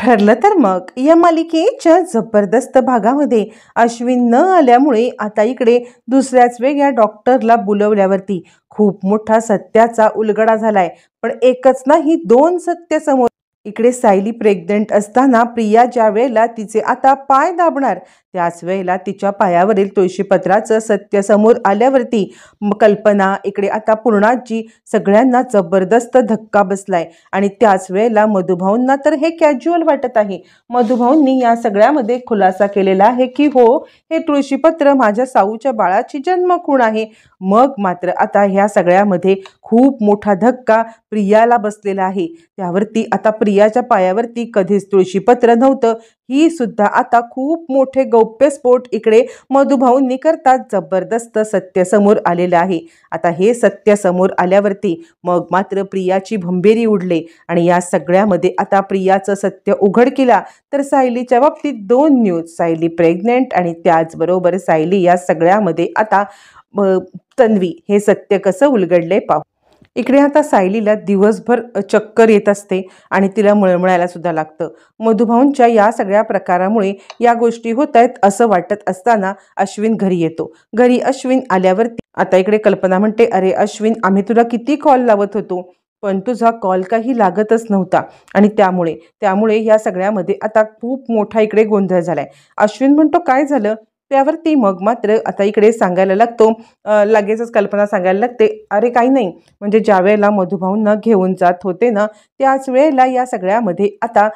ठरलं तर मग या मालिकेच्या जबरदस्त भागामध्ये अश्विन न आल्यामुळे आता इकडे दुसऱ्याच वेगळ्या डॉक्टरला बोलवल्यावरती खूप मोठा सत्याचा उलगडा झालाय। पण एकच नाही, दोन सत्य समोर। इकडे सायली प्रेग्नंट असताना प्रिया ज्या वेळेला तिचे आता पाय दाबणार त्याच वेळेला तिच्या पायावरील तुळशीपत्राचं सत्य समोर आल्यावरती कल्पना, इकडे आता पूर्णाजी, सगळ्यांना जबरदस्त धक्का बसलाय। आणि त्याच वेळेला मधुभाऊंना तर हे कॅज्युअल वाटत आहे। मधुभाऊंनी या सगळ्यामध्ये खुलासा केलेला आहे की हो, हे तुळशीपत्र माझ्या साऊच्या बाळाची जन्मखूण आहे। मग मात्र आता ह्या सगळ्यामध्ये खूप मोठा धक्का प्रियाला बसलेला आहे। त्यावरती आता प्रियाच्या पायावरती कधीच तुळशीपत्र नव्हतं, ही सुद्धा आता खूप मोठे गौप्यस्फोट इकडे मधुभाऊंनी करतात जबरदस्त सत्य समोर आलेलं आहे। आता हे सत्य समोर आल्यावरती मग मात्र प्रियाची भंबेरी उडले आणि या सगळ्यामध्ये आता प्रियाचं सत्य उघड केला तर सायलीच्या बाबतीत दोन न्यूज, सायली प्रेग्नेंट आणि त्याचबरोबर सायली या सगळ्यामध्ये आता तन्वी, हे सत्य कसं उलगडले पाहू। इकडे आता सायलीला दिवसभर चक्कर येत असते आणि तिला मळमळायला सुद्धा लागतं। मधुभाऊंच्या या सगळ्या प्रकारामुळे या गोष्टी होत आहेत असं वाटत असताना अश्विन घरी येतो। घरी अश्विन आल्यावरती आता इकडे कल्पना म्हणते, अरे अश्विन, आम्ही तुला किती कॉल लावत होतो पण तुझा कॉल काही लागतच नव्हता आणि त्यामुळे या सगळ्यामध्ये आता खूप मोठा इकडे गोंधळ झालाय। अश्विन म्हणतो, काय झालं? त्यावरती मग मात्र आता इकडे सांगायला लागतो, लगेचच कल्पना सांगायला लागते, अरे काही नाही, म्हणजे ज्या वेळेला मधुभाऊंना घेऊन जात होते ना त्याच वेळेला या सगळ्यामध्ये आता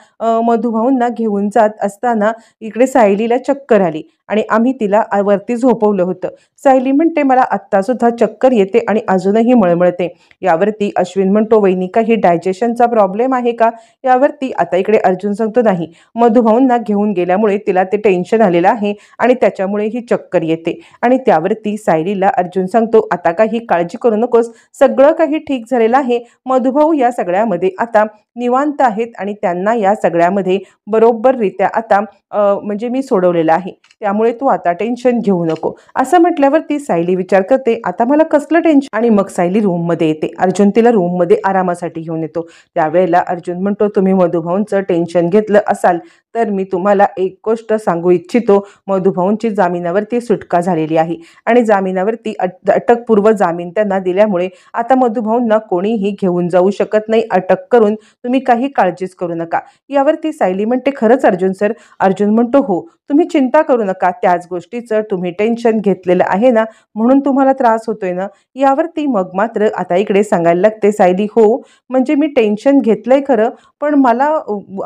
मधुभाऊंना घेऊन जात असताना इकडे सायलीला चक्कर आली आणि आम्ही तिला वरती झोपवलं होतं। सायली म्हणते, मला आत्ता सुद्धा चक्कर येते आणि अजूनही मळमळते। यावरती अश्विन म्हणतो, वहिनी काही डायजेशनचा प्रॉब्लेम आहे का? यावरती आता इकडे अर्जुन सांगतो, नाही, मधुभाऊंना घेऊन गेल्यामुळे तिला ते टेन्शन आलेलं आहे आणि त्याच्यामुळे ही चक्कर येते। आणि त्यावरती सायलीला अर्जुन सांगतो, आता काही काळजी करू नकोस, सगळं काही ठीक झालेलं आहे। मधुभाऊ या सगळ्यामध्ये आता निवांत आहेत आणि त्यांना या सगळ्यामध्ये बरोबररित्या आता म्हणजे मी सोडवलेलं आहे, त्यामुळे तू आता टेन्शन घेऊ नको। असं म्हटल्यावरती सायली विचार करते, आता मला कसलं टेन्शन? आणि मग सायली रूममध्ये येते। अर्जुन तिला रूममध्ये आरामासाठी घेऊन येतो। त्यावेळेला अर्जुन म्हणतो, तुम्ही मधुभाऊंचं टेन्शन घेतलं असाल तर मी तुम्हाला एक गोष्ट सांगू इच्छितो, मधुभाऊंची जामिनावरती सुटका झालेली आहे आणि जामिनावरती अटकपूर्व जामीन त्यांना दिल्यामुळे आता मधुभाऊंना कोणीही घेऊन जाऊ शकत नाही अटक करून, तुम्ही काही काळजीच करू नका। यावरती सायली म्हणते, खरंच अर्जुन सर? अर्जुन म्हणतो, हो, तुम्ही चिंता करू नका, त्याच गोष्टीचं तुम्ही टेन्शन घेतलेलं आहे ना, म्हणून तुम्हाला त्रास होतोय ना। यावरती मग मात्र आता इकडे सांगायला लागते सायली, हो, म्हणजे मी टेन्शन घेतलंय खरं, पण मला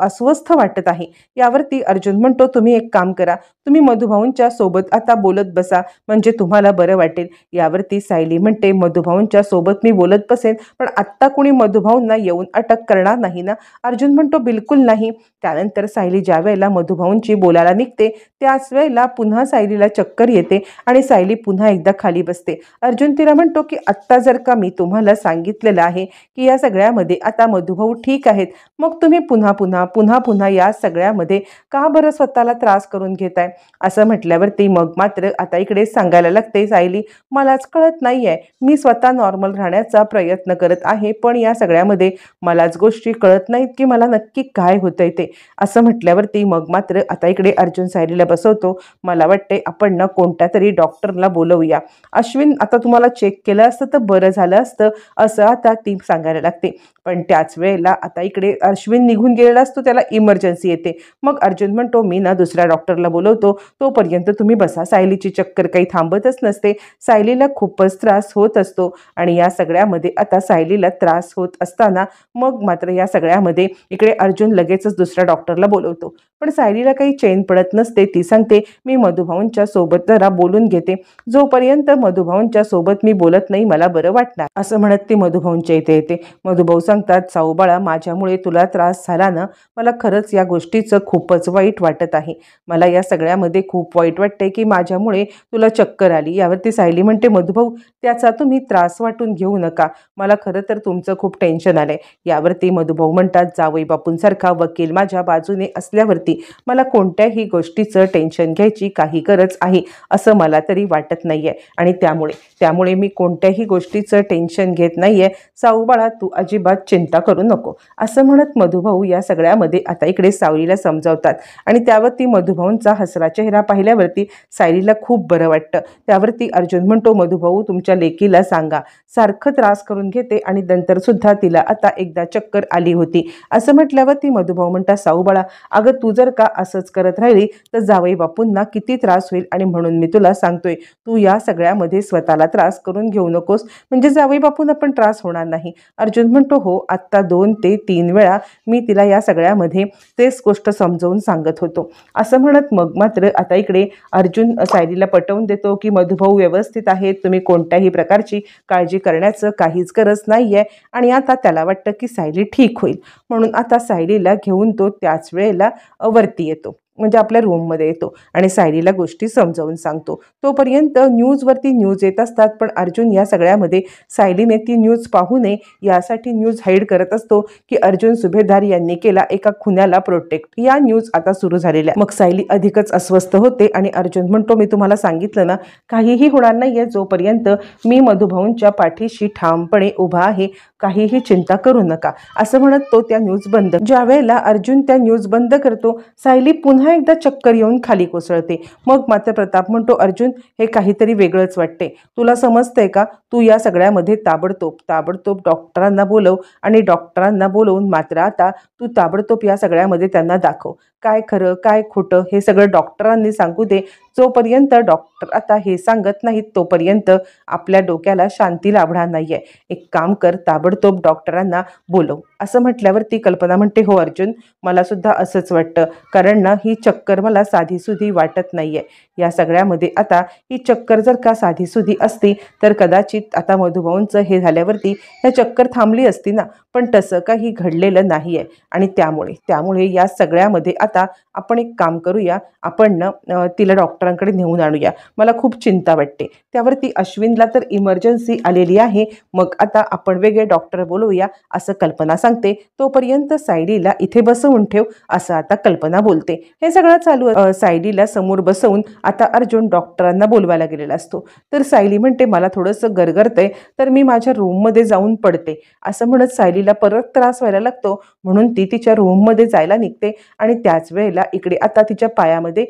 अस्वस्थ वाटत आहे। यावरती अर्जुन म्हणतो, तुम्ही एक काम करा, तुम्ही मधुभाऊंच्या सोबत आता बोलत बसा, म्हणजे तुम्हाला बरं वाटेल। यावरती सायली म्हणते, मधुभाऊंच्या सोबत मी बोलत बसेन, पण आत्ता कुणी मधुभाऊंना येऊन अटक करणार नाही ना? अर्जुन म्हणतो, बिलकुल नाही। त्यानंतर सायली ज्या वेळेला मधुभाऊंची बोलायला निघते त्याच वेळेला पुन्हा सायलीला चक्कर येते आणि सायली पुन्हा एकदा खाली बसते। अर्जुन तिला म्हणतो की आत्ता जर का मी तुम्हाला सांगितलेलं आहे की या सगळ्यामध्ये आता मधुभाऊ ठीक आहेत, मग तुम्ही पुन्हा या सगळ्यामध्ये का बरं स्वतःला त्रास करून घेताय? असं म्हटल्यावरती मग मात्र आता इकडे सांगायला लागते सायली, मलाच कळत नाहीये, मी स्वतः नॉर्मल राहण्याचा प्रयत्न करत आहे, पण या सगळ्यामध्ये मलाच गोष्टी कळत नाहीत की मला नक्की काय होतंय ते। असं म्हटल्यावरती मग मात्र आता इकडे अर्जुन सायलीला बसवतो, मला वाटते आपण ना कोणत्या तरी डॉक्टरला बोलवूया, अश्विन आता तुम्हाला चेक केलं असतं तर बरं झालं असतं, असं आता ती सांगायला लागते। पण त्याच वेळेला आता इकडे अश्विन निघून गेलेला असतो, त्याला इमर्जन्सी येते। मग अर्जुन म्हणतो, मी ना दुसऱ्या डॉक्टरला बोलवतो, तोपर्यंत तुम्ही बसा। सायलीची चक्कर काही थांबतच नसते, सायलीला खूपच त्रास होत असतो आणि या सगळ्यामध्ये आता सायलीला त्रास होत असताना मग मात्र या सगळ्यामध्ये इकडे अर्जुन लगेचच दुसऱ्या डॉक्टरला बोलवतो। पण सायलीला काही चैन पडत नसते, ती सांगते, मी मधुभाऊंच्या सोबत जरा बोलून घेते, जोपर्यंत मधुभाऊंच्या सोबत मी बोलत नाही मला बरं वाटणार। असं म्हणत ती मधुभाऊंच्या इथे येते। मधुभाऊ सांगतात, साऊ बाळा, माझ्यामुळे तुला त्रास झाला ना, मला खरंच या गोष्टीचं खूपच वाईट वाटत आहे, मला या सगळ्यामध्ये खूप वाईट वाटते की माझ्यामुळे तुला चक्कर आली। यावरती सायली म्हणते, मधुभाऊ, त्याचा तुम्ही त्रास वाटून घेऊ नका, मला खरं तर तुमचं खूप टेन्शन आलंय। यावरती मधुभाऊ म्हणतात, जावई बापूंसारखा वकील माझ्या बाजूने असल्यावरती वरती. मला कोणत्याही गोष्टीचं टेन्शन घ्यायची काही गरज आहे असं मला तरी वाटत नाहीये आणि त्यामुळे मी कोणत्याही गोष्टीचं टेन्शन घेत नाहीये. साऊ बाळा, तू अजिबात चिंता करू नको असं म्हणत मधुभाऊ या सगळ्यामध्ये आता इकडे सावलीला समजावतात आणि त्यावरती मधुभाऊंचा हसरा चेहरा पाहिल्यावरती सायलीला खूप बरं वाटतं. त्यावरती अर्जुन म्हणतो, मधुभाऊ तुमच्या लेकीला सांगा, सारखं त्रास करून घेते आणि नंतर सुद्धा तिला आता एकदा चक्कर आली होती. असं म्हटल्यावरती मधुभाऊ म्हणतात, साऊ बाळा अगं तू जर का असंच करत राहिली तर जावई बापूंना किती त्रास होईल आणि म्हणून मी तुला सांगतोय, तू या सगळ्यामध्ये स्वतःला त्रास करून घेऊ नकोस, म्हणजे जावई बापूंना पण त्रास होणार नाही. अर्जुन म्हणतो, हो आत्ता 2 ते 3 वेळा मी तिला या सगळ्यामध्ये तेच गोष्ट समजावून सांगत होतो. असं म्हणत मग मात्र आता इकडे अर्जुन सायलीला पटवून देतो की मधुभाऊ व्यवस्थित आहेत, तुम्ही कोणत्याही प्रकारची काळजी करण्याचं काहीच गरज नाहीये आणि आता त्याला वाटतं की सायली ठीक होईल. म्हणून आता सायलीला घेऊन तो त्याच वेळेला वरती येतो, म्हणजे आपल्या रूममध्ये येतो आणि सायलीला गोष्टी समजावून सांगतो. तोपर्यंत न्यूजवरती न्यूज येत असतात, पण अर्जुन या सगळ्यामध्ये सायलीने ती न्यूज पाहू नये यासाठी न्यूज हाईड करत असतो की अर्जुन सुभेदार यांनी केला एका खुन्याला प्रोटेक्ट. या न्यूज आता सुरू झालेल्या. मग सायली अधिकच अस्वस्थ होते आणि अर्जुन म्हणतो, मी तुम्हाला सांगितलं ना, काहीही होणार नाहीये जोपर्यंत मी मधुभाऊंच्या पाठीशी ठामपणे उभा आहे, काहीही चिंता करू नका असं म्हणत तो त्या न्यूज बंद. ज्या वेळेला अर्जुन त्या न्यूज बंद करतो, सायली पुन्हा एकदा चक्कर येऊन खाली कोसळते. मग मात्र प्रताप म्हणतो, अर्जुन हे काहीतरी वेगळंच वाटते, तुला समजतंय का? तू या सगळ्यामध्ये ताबडतोब डॉक्टरांना बोलव आणि डॉक्टरांना बोलवून मात्र आता तू ताबडतोब या सगळ्यामध्ये त्यांना दाखव, काय खरं काय खोटं हे सगळं डॉक्टरांनी सांगू दे. जोपर्यंत डॉक्टर आता हे सांगत नाहीत तोपर्यंत आपल्या डोक्याला शांती लाभणार नाहीये. एक काम कर, ताबडतोब डॉक्टरांना बोलव. असं म्हटल्यावरती कल्पना म्हणते, हो अर्जुन मला सुद्धा असंच वाटतं, कारण ना ही चक्कर मला साधीसुधी वाटत नाहीये. या सगळ्यामध्ये आता ही चक्कर जर का साधीसुधी असती तर कदाचित आता मधुभाऊंचं हे झाल्यावरती ह्या चक्कर थांबली असती ना, पण तसं काही घडलेलं नाहीये आणि त्यामुळे या सगळ्यामध्ये आता आपण एक काम करूया, आपण ना तिला डॉक्टरांकडे नेऊन आणूया, मला खूप चिंता वाटते. त्यावरती अश्विनला तर इमर्जन्सी आलेली आहे, मग आता आपण वेगळे डॉक्टर बोलवूया असं कल्पना सांगते. तोपर्यंत सायलीला इथे बसवून ठेव असं आता कल्पना बोलते. हे सगळं चालू सायलीला समोर बसवून आता अर्जुन डॉक्टरांना बोलवायला गेलेला असतो. तर सायली म्हणते, मला थोडंसं गरगरतंय तर मी माझ्या रूममध्ये जाऊन पडते. असं म्हणत सायलीला परत त्रास व्हायला लागतो, म्हणून ती तिच्या रूममध्ये जायला निघते आणि त्याच वेळेला इकडे आता तिच्या पायामध्ये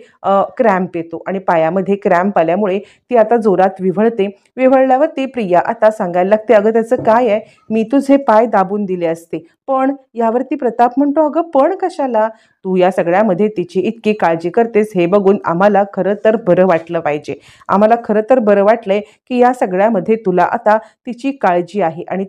क्रॅम्प येतो आणि पायामध्ये क्रॅम्प आल्यामुळे ती आता जोरात विव्हळते. विव्हळल्यावर ती प्रिया आता सांगायला लागते, अगं त्याचं काय आहे, मी तुझे पाय दाबून दिले असते. पण यावरती प्रताप म्हणतो, अगं पण कशाला, तू या सगळ्यामध्ये तिची इतकी काळजी करतेस हे बघून आम्हाला खरं तर बरं वाटलं पाहिजे. आम्हाला खरं तर बरं वाटलंय की या सगळ्यामध्ये तुला आता तिची काळजी आहे आणि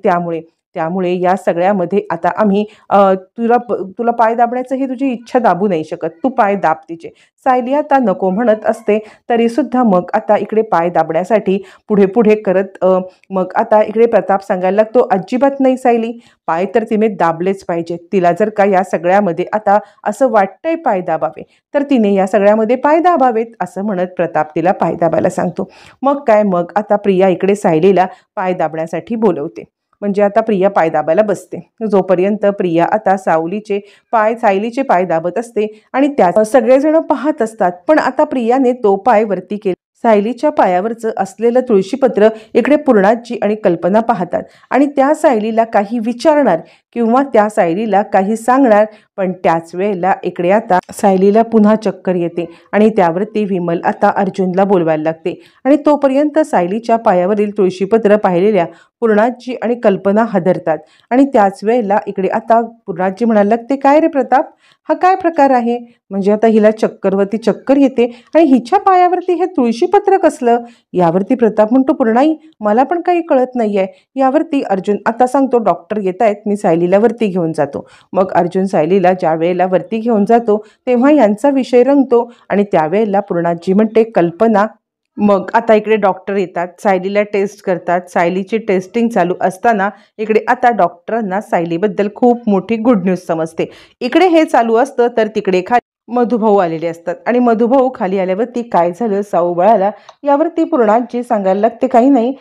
त्यामुळे या सगळ्यामध्ये आता आम्ही तुला पाय दाबण्याचं ही तुझी इच्छा दाबू नाही शकत, तू पाय दाब तिचे. सायली आता नको म्हणत असते तरी सुद्धा मग आता इकडे पाय दाबण्यासाठी पुढे करत मग आता इकडे प्रताप सांगायला लागतो, अजिबात नाही सायली, पाय तर तिने दाबलेच पाहिजे. तिला जर का या सगळ्यामध्ये आता असं वाटतंय पाय दाबावे तर तिने या सगळ्यामध्ये पाय दाबावेत असं म्हणत प्रताप तिला पाय दाबायला सांगतो. मग आता प्रिया इकडे सायलीला पाय दाबण्यासाठी बोलवते, म्हणजे आता प्रिया पाय दाबायला बसते. जोपर्यंत प्रिया आता सायलीचे पाय दाबत असते आणि त्या सगळेजण पाहत असतात, पण आता प्रियाने तो पाय वरती केला. सायलीच्या पायावरचं असलेलं तुळशीपत्र इकडे पूर्णाजी आणि कल्पना पाहतात आणि त्या सायलीला काही विचारणार किंवा त्या सायलीला काही सांगणार, पण त्याच वेळेला इकडे आता सायलीला पुन्हा चक्कर येते आणि त्यावरती विमल आता अर्जुनला बोलवायला लागते आणि तोपर्यंत सायलीच्या पायावरील तुळशीपत्र पाहिलेल्या पूर्णाजी आणि कल्पना हादरतात आणि त्याच वेळेला इकडे आता पूर्णाजी म्हणायला लागते, काय रे प्रताप, हा काय प्रकार आहे, म्हणजे आता हिला चक्करवरती चक्कर येते आणि हिच्या पायावरती हे तुळशीपत्र कसलं. यावरती प्रताप म्हणतो, पूर्णाई मला पण काही कळत नाहीये. यावरती अर्जुन आता सांगतो, डॉक्टर येत आहेत, मी सायलीला वरती घेऊन जातो. मग अर्जुन सायलीला ज्या वेळेला वरती घेऊन जातो तेव्हा यांचा विषय रंगतो आणि त्यावेळेला पूर्णाजी म्हणते, कल्पना. मग आता इकडे डॉक्टर येतात, सायलीला टेस्ट करतात. सायलीची टेस्टिंग चालू असताना इकडे आता डॉक्टरांना सायलीबद्दल खूप मोठी गुड न्यूज समजते. इकडे हे चालू असतं तर तिकडे मधुभाऊ आलेले असतात आणि मधुभाऊ खाली आल्यावरती काय झालं साऊ बाळाला यावरती पूर्णाजी सांगायला लागते, काही नाही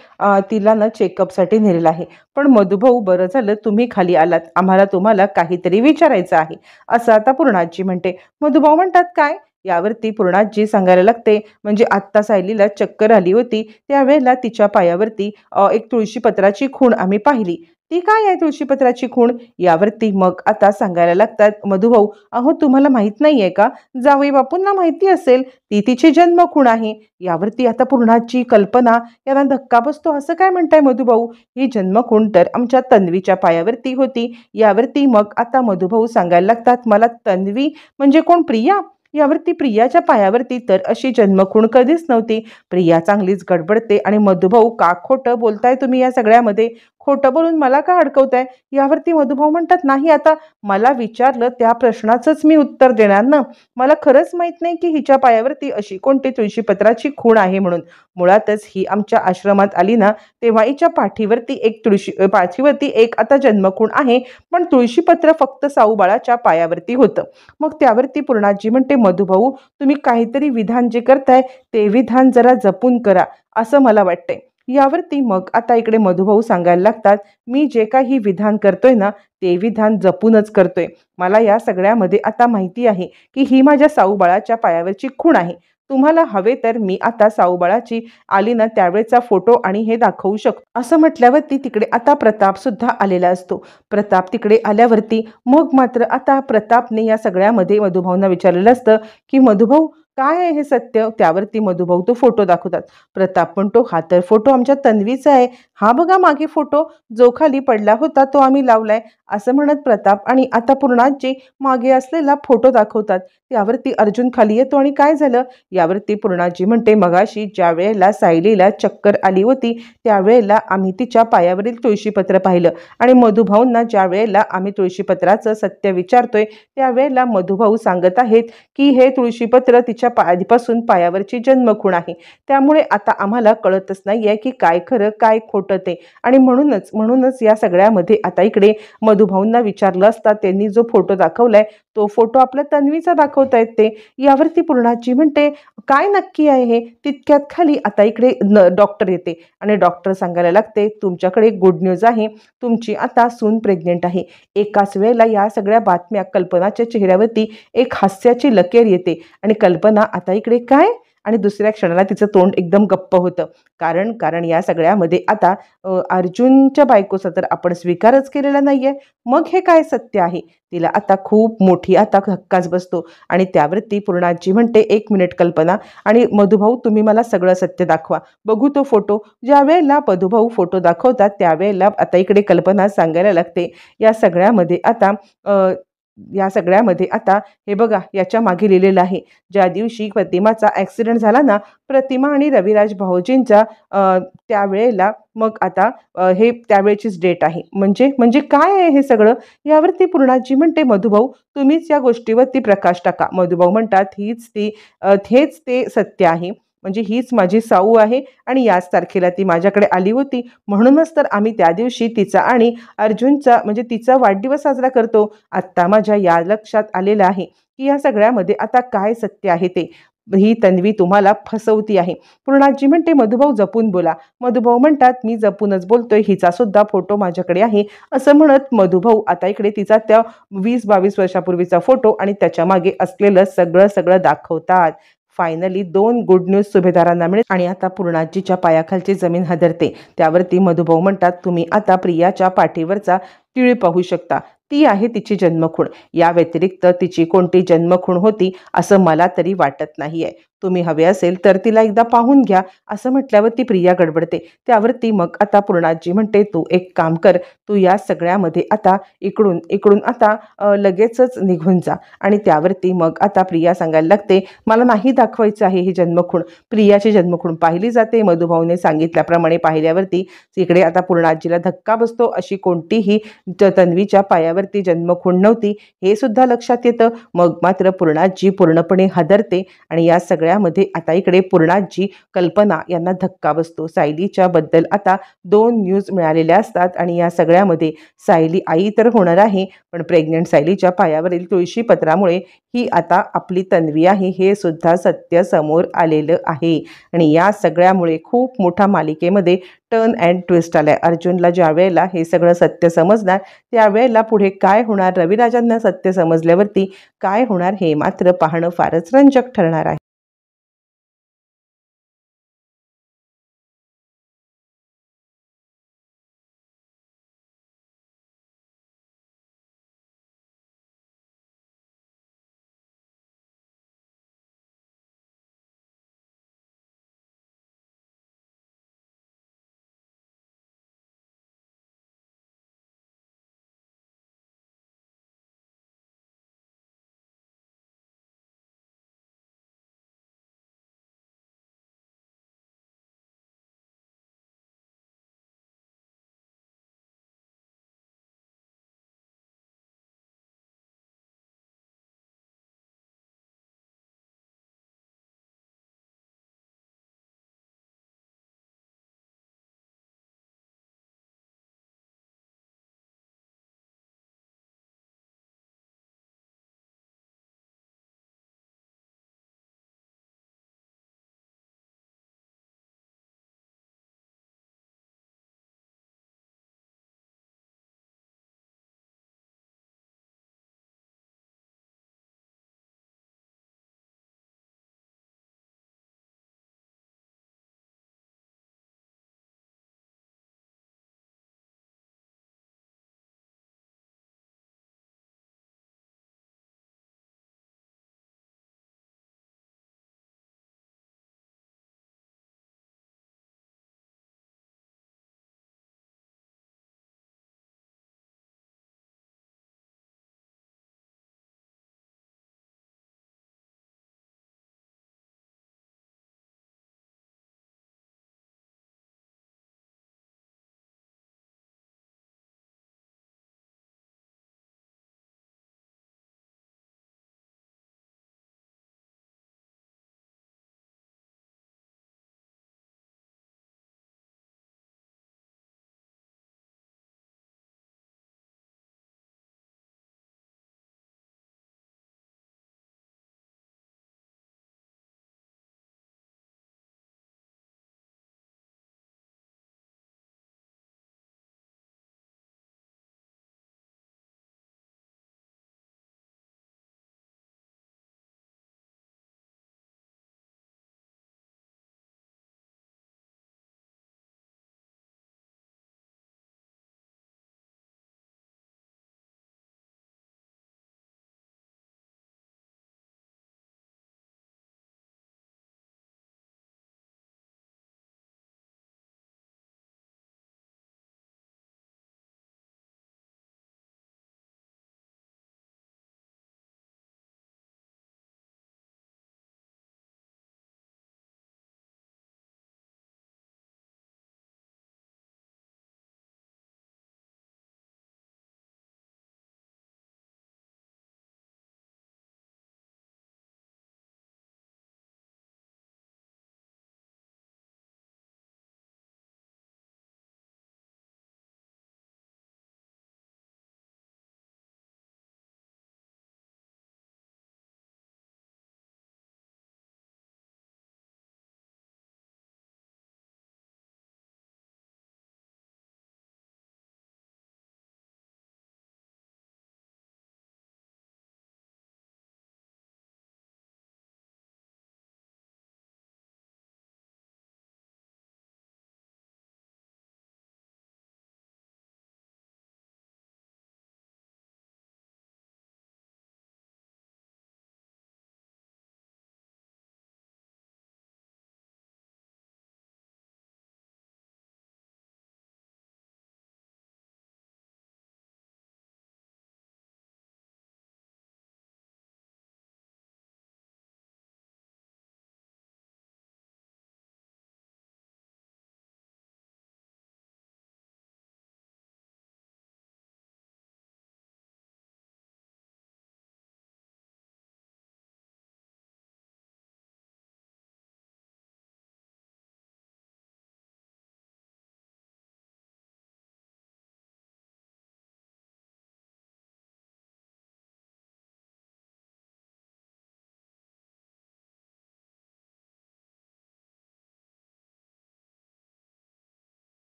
तिला ना चेकअपसाठी नेलेलं आहे. पण मधुभाऊ बरं झालं तुम्ही खाली आलात, आम्हाला तुम्हाला काहीतरी विचारायचं आहे असं आता पूर्णाजी म्हणते. मधुभाऊ म्हणतात काय? यावरती पूर्णाजी सांगायला लागते, म्हणजे आत्ता सायलीला चक्कर आली होती त्यावेळेला तिच्या पायावरती एक तुळशीपत्राची खूण आम्ही पाहिली. ती काय आहे तुळशीपत्राची खूण? यावरती मग आता सांगायला लागतात मधुभाऊ, अहो तुम्हाला माहित नाहीये का? जावई बापूंना माहिती असेल, ती तिची जन्मखूण आहे. यावरती आता पूर्णाची कल्पना यांना धक्का बसतो. असं काय म्हणताय मधुभाऊ? ही जन्मखूण तर आमच्या तन्वीच्या पायावरती होती. यावरती मग आता मधुभाऊ सांगायला लागतात, मला तन्वी म्हणजे कोण? प्रिया? यावरती प्रियाच्या पायावरती तर अशी जन्मखूण कधीच नव्हती. प्रिया चांगलीच गडबडते आणि मधुभाऊ का खोटं बोलताय तुम्ही या सगळ्यामध्ये? खोटं बोलून मला का अडकवताय? यावरती मधुभाऊ म्हणतात, नाही आता मला विचारलं त्या प्रश्नाचंच मी उत्तर देणार ना. मला खरंच माहित नाही की हिच्या पायावरती अशी कोणती तुळशीपत्राची खूण आहे म्हणून. मुळातच ही आमच्या आश्रमात आली ना तेव्हा हिच्या पाठीवरती एक आता जन्मखूण आहे, पण तुळशीपत्र फक्त साऊबाळाच्या पायावरती होतं. मग त्यावरती पूर्णाजी म्हणते, मधुभाऊ तुम्ही काहीतरी विधान जे करताय ते विधान जरा जपून करा असं मला वाटतंय. यावरती मग आता इकडे मधुभाऊ सांगायला लागतात, मी जे काही विधान करतोय ना ते विधान जपूनच करतोय. मला या सगळ्यामध्ये आता माहिती आहे की ही माझ्या साऊबाळाच्या पायावरची खूण आहे. तुम्हाला हवे तर मी आता साऊबाळाची आली ना त्यावेळेचा फोटो आणि हे दाखवू शकतो असं म्हटल्यावरती तिकडे आता प्रताप सुद्धा आलेला असतो. प्रताप तिकडे आल्यावरती मग मात्र आता प्रतापने या सगळ्यामध्ये मधुभाऊंना विचारलेलं असतं की मधुभाऊ काय आहे हे सत्य? त्यावरती मधुभाऊ तो फोटो दाखवतात. प्रताप म्हणतो, हा तर फोटो आमच्या तन्वीचा आहे, हा बघा मागे फोटो जो खाली पडला होता तो आम्ही लावलाय असं म्हणत प्रताप आणि आता पूर्णाजी मागे असलेला फोटो दाखवतात. त्यावरती अर्जुन खाली येतो आणि काय झालं? यावरती पूर्णाजी म्हणते, मगाशी ज्या वेळेला सायलीला चक्कर आली होती त्यावेळेला आम्ही तिच्या पायावरील तुळशीपत्र पाहिलं आणि मधुभाऊंना ज्या वेळेला आम्ही तुळशीपत्राचं सत्य विचारतोय त्यावेळेला मधुभाऊ सांगत आहेत की हे तुळशीपत्र तिच्या आधीपासून पायावरची जन्मखूण आहे. त्यामुळे आता आम्हाला कळतच नाहीये की काय खरं काय खोटं ते. आणि म्हणूनच या सगळ्यामध्ये आता इकडे मधुभाऊंना विचारलं असता त्यांनी जो फोटो दाखवलाय तो फोटो आपल्या तन्वीचा दाखवतायत ते. यावरती पूर्णाजी म्हणते, काय नक्की आहे हे? तितक्यात खाली आता इकडे डॉक्टर येते आणि डॉक्टर सांगायला लागते, तुमच्याकडे गुड न्यूज आहे, तुमची आता सून प्रेग्नेंट आहे. एकाच वेळेला या सगळ्या बातम्या कल्पनाच्या चेहऱ्यावरती एक हास्याची लकेर येते आणि कल्पना आता इकडे काय? आणि दुसऱ्या क्षणाला तिचं तोंड एकदम गप्प होतं. कारण या सगळ्यामध्ये आता अर्जुनच्या बायकोचा तर आपण स्वीकारच केलेला नाहीये. मग हे काय सत्य आहे? तिला आता खूप मोठी आता धक्काच बसतो आणि त्यावरती पूर्णाजी म्हणते, एक मिनिट कल्पना आणि मधुभाऊ तुम्ही मला सगळं सत्य दाखवा, बघू तो फोटो. ज्या वेळेला मधुभाऊ फोटो दाखवतात त्यावेळेला आता इकडे कल्पना सांगायला लागते, या सगळ्यामध्ये आता हे बघा याच्या मागे लिहिलेलं आहे, ज्या दिवशी प्रतिमाचा ॲक्सिडेंट झाला ना प्रतिमा आणि रविराज भाऊजींचा त्यावेळेला मग आता हे त्यावेळेचीच डेट आहे. म्हणजे काय आहे हे सगळं? यावरती पूर्णाजी म्हणते, मधुभाऊ तुम्हीच या गोष्टीवरती प्रकाश टाका. मधुभाऊ म्हणतात, हेच ते सत्य आहे, म्हणजे हीच माझी साऊ आहे आणि याच तारखेला ती माझ्याकडे आली होती. म्हणूनच तर आम्ही त्या दिवशी तिचा आणि अर्जुनचा म्हणजे तिचा वाढदिवस साजरा करतो. आत्ता माझ्या या लक्षात आलेलं आहे की या सगळ्यामध्ये आता काय सत्य आहे ते. ही तन्वी तुम्हाला फसवती आहे. पूर्णाजी म्हणते, मधुभाऊ जपून बोला. मधुभाऊ म्हणतात, मी जपूनच बोलतोय, हिचा सुद्धा फोटो माझ्याकडे आहे असं म्हणत मधुभाऊ आता इकडे तिचा त्या 20-22 वर्षापूर्वीचा फोटो आणि त्याच्या मागे असलेलं सगळं दाखवतात. फायनली 2 गुड न्यूज सुभेदारांना मिळते आणि आता पूर्णाजीच्या पायाखालची जमीन हादरते. त्यावरती मधुभाऊ म्हणतात, तुम्ही आता प्रियाच्या पाठीवरचा तीळ पाहू शकता, ती आहे तिची जन्मखूण. या व्यतिरिक्त तिची कोणती जन्मखूण होती असं मला तरी वाटत नाहीये. तुम्ही हवे असेल तर तिला एकदा पाहून घ्या असं म्हटल्यावर ती प्रिया गडबडते. त्यावरती मग आता पूर्णाजी म्हणते, तू एक काम कर, तू या सगळ्यामध्ये आता इकडून आता लगेचच निघून जा. आणि त्यावरती मग आता प्रिया सांगायला लागते, मला नाही दाखवायचं आहे ही जन्मखूण. प्रियाची जन्मखूण पाहिली जाते. मधुभाऊने सांगितल्याप्रमाणे पाहिल्यावरती इकडे आता पूर्णाजीला धक्का बसतो. अशी कोणतीही तन्वीच्या पायावरती जन्मखूण नव्हती हे सुद्धा लक्षात येतं. मग मात्र पूर्णाजी पूर्णपणे हादरते आणि या सगळ्या सगळ्यामध्ये आता इकडे पूर्णाजी, कल्पना यांना धक्का बसतो. सायलीच्या बद्दल आता 2 न्यूज मिळालेल्या असतात आणि या सगळ्यामध्ये सायली आई तर होणार आहे, पण प्रेग्नंट सायलीच्या पायावरील तुळशीपत्रामुळे ही आता आपली तन्वी आहे हे सुद्धा सत्य समोर आलेलं आहे. आणि या सगळ्यामुळे खूप मोठा मालिकेमध्ये टर्न अँड ट्विस्ट आलाय. अर्जुनला ज्या वेळेला हे सगळं सत्य समजणार त्यावेळेला पुढे काय होणार, रविराजांना सत्य समजल्यावरती काय होणार हे मात्र पाहणं फारच रंजक ठरणार आहे.